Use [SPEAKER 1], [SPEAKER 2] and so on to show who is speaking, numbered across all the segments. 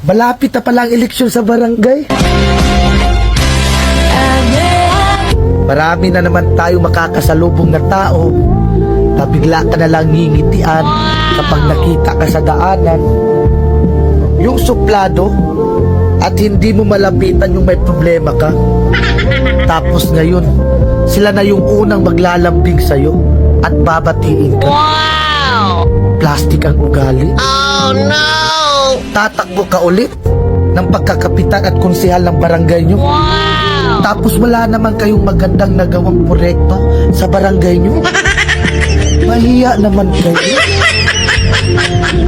[SPEAKER 1] Malapit na palang eleksyon sa barangay. Marami na naman tayo makakasalubong na tao na bigla ka na lang ngingitian kapag nakita ka sa daanan. Yung suplado at hindi mo malapitan yung may problema ka. Tapos ngayon, sila na yung unang maglalambing sa'yo at babatiin ka.
[SPEAKER 2] Wow!
[SPEAKER 1] Plastic ang ugali.
[SPEAKER 2] Oh no!
[SPEAKER 1] Tatakbo ka ulit ng pagkakapitan at konsehal ng barangay nyo.
[SPEAKER 2] Wow!
[SPEAKER 1] Tapos wala naman kayong magandang nagawang proyekto sa barangay nyo. Mahiya naman kayo.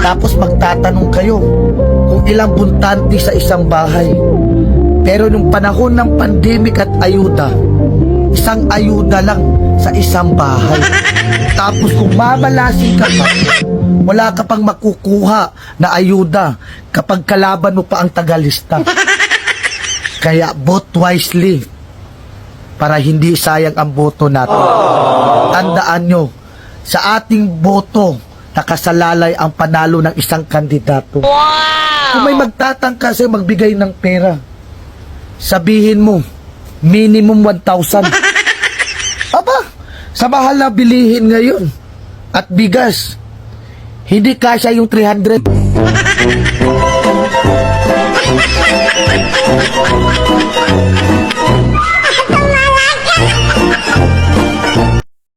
[SPEAKER 1] Tapos magtatanong kayo kung ilang buntante sa isang bahay. Pero nung panahon ng pandemic at ayuda, isang ayuda lang sa isang bahay. Tapos kung mamalasing ka pa, wala ka pang makukuha na ayuda kapag kalaban mo pa ang tagalista. Kaya vote wisely para hindi sayang ang boto natin. Tandaan nyo, sa ating boto, nakasalalay ang panalo ng isang kandidato.
[SPEAKER 2] Wow!
[SPEAKER 1] Kung may magtatangka sa'yo magbigay ng pera, sabihin mo, minimum 1,000. Aba, sa mahal na bilihin ngayon at bigas, hindi kasya yung 300.